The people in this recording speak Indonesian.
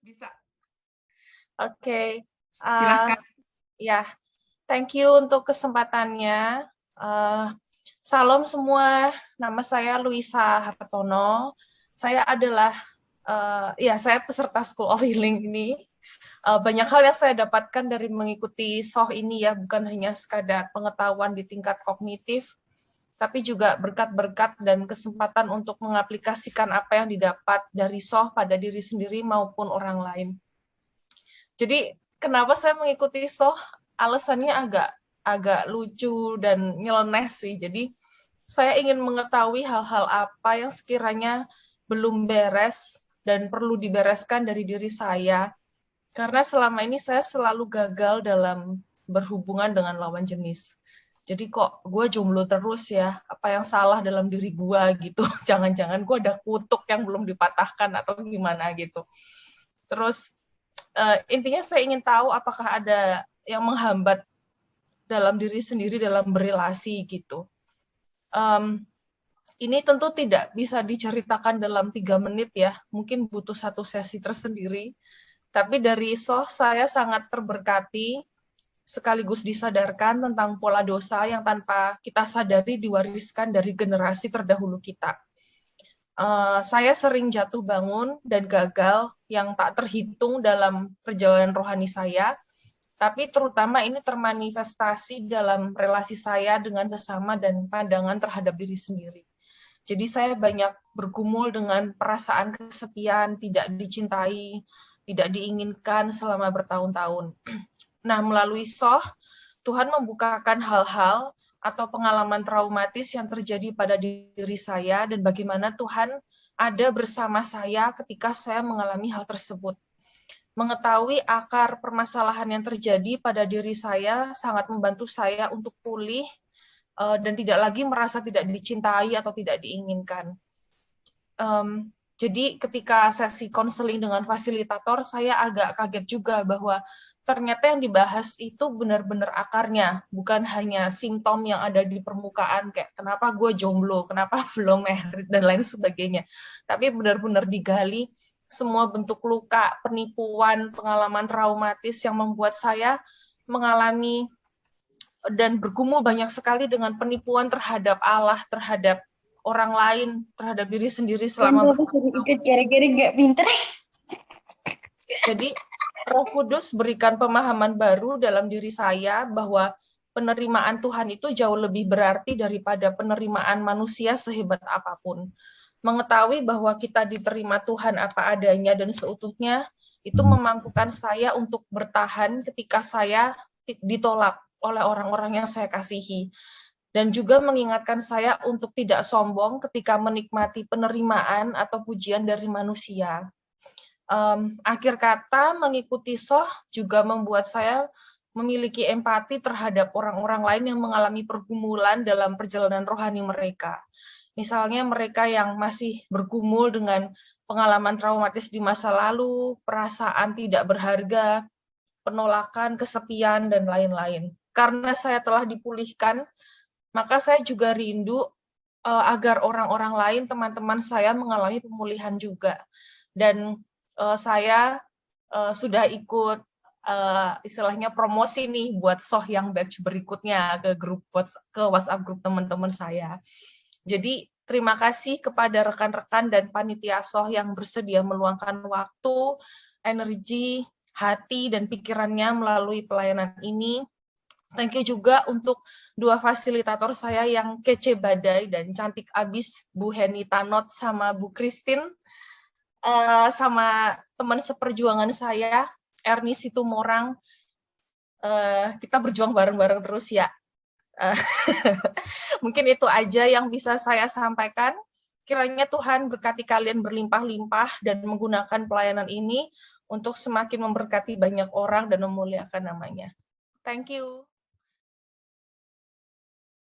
Bisa. Oke, Silahkan. ya, thank you untuk kesempatannya. Salam semua, nama saya Luisa Hartono. Saya adalah, saya peserta School of Healing ini. Banyak hal yang saya dapatkan dari mengikuti SOH ini ya, bukan hanya sekadar pengetahuan di tingkat kognitif, tapi juga berkat-berkat dan kesempatan untuk mengaplikasikan apa yang didapat dari SOH pada diri sendiri maupun orang lain. Jadi kenapa saya mengikuti SOH? Alasannya agak lucu dan nyeleneh sih. Jadi saya ingin mengetahui hal-hal apa yang sekiranya belum beres dan perlu dibereskan dari diri saya. Karena selama ini saya selalu gagal dalam berhubungan dengan lawan jenis. Jadi kok gue jomblo terus ya, apa yang salah dalam diri gue gitu. Jangan-jangan gue ada kutuk yang belum dipatahkan atau gimana gitu. Terus intinya saya ingin tahu apakah ada yang menghambat dalam diri sendiri dalam berelasi gitu. Ini tentu tidak bisa diceritakan dalam 3 menit ya, mungkin butuh satu sesi tersendiri. Tapi dari SOH saya sangat terberkati, sekaligus disadarkan tentang pola dosa yang tanpa kita sadari diwariskan dari generasi terdahulu kita. Saya sering jatuh bangun dan gagal yang tak terhitung dalam perjalanan rohani saya, tapi terutama ini termanifestasi dalam relasi saya dengan sesama dan pandangan terhadap diri sendiri. Jadi saya banyak bergumul dengan perasaan kesepian, tidak dicintai, tidak diinginkan selama bertahun-tahun. Nah, melalui SOH, Tuhan membukakan hal-hal atau pengalaman traumatis yang terjadi pada diri saya dan bagaimana Tuhan ada bersama saya ketika saya mengalami hal tersebut. Mengetahui akar permasalahan yang terjadi pada diri saya sangat membantu saya untuk pulih dan tidak lagi merasa tidak dicintai atau tidak diinginkan. Jadi ketika sesi konseling dengan fasilitator, saya agak kaget juga bahwa ternyata yang dibahas itu benar-benar akarnya, bukan hanya simptom yang ada di permukaan, kayak kenapa gue jomblo, kenapa belum married, dan lain sebagainya. Tapi benar-benar digali semua bentuk luka, penipuan, pengalaman traumatis yang membuat saya mengalami dan bergumul banyak sekali dengan penipuan terhadap Allah, terhadap orang lain, terhadap diri sendiri selama ikut gara-gara nggak pinter. Jadi Roh Kudus berikan pemahaman baru dalam diri saya bahwa penerimaan Tuhan itu jauh lebih berarti daripada penerimaan manusia sehebat apapun. Mengetahui bahwa kita diterima Tuhan apa adanya dan seutuhnya, itu memampukan saya untuk bertahan ketika saya ditolak oleh orang-orang yang saya kasihi. Dan juga mengingatkan saya untuk tidak sombong ketika menikmati penerimaan atau pujian dari manusia. Akhir kata, mengikuti SOH juga membuat saya memiliki empati terhadap orang-orang lain yang mengalami pergumulan dalam perjalanan rohani mereka. Misalnya mereka yang masih bergumul dengan pengalaman traumatis di masa lalu, perasaan tidak berharga, penolakan, kesepian, dan lain-lain. Karena saya telah dipulihkan, maka saya juga rindu agar orang-orang lain, teman-teman saya mengalami pemulihan juga. Dan saya sudah ikut istilahnya promosi nih buat SOH yang batch berikutnya ke WhatsApp grup teman-teman saya. Jadi terima kasih kepada rekan-rekan dan panitia SOH yang bersedia meluangkan waktu, energi, hati, dan pikirannya melalui pelayanan ini. Thank you juga untuk 2 fasilitator saya yang kece badai dan cantik abis, Bu Heni Tanot sama Bu Christine. Sama teman seperjuangan saya, Ernie Situmorang, kita berjuang bareng-bareng terus ya. Mungkin itu aja yang bisa saya sampaikan. Kiranya Tuhan berkati kalian berlimpah-limpah dan menggunakan pelayanan ini untuk semakin memberkati banyak orang dan memuliakan namanya. Thank you.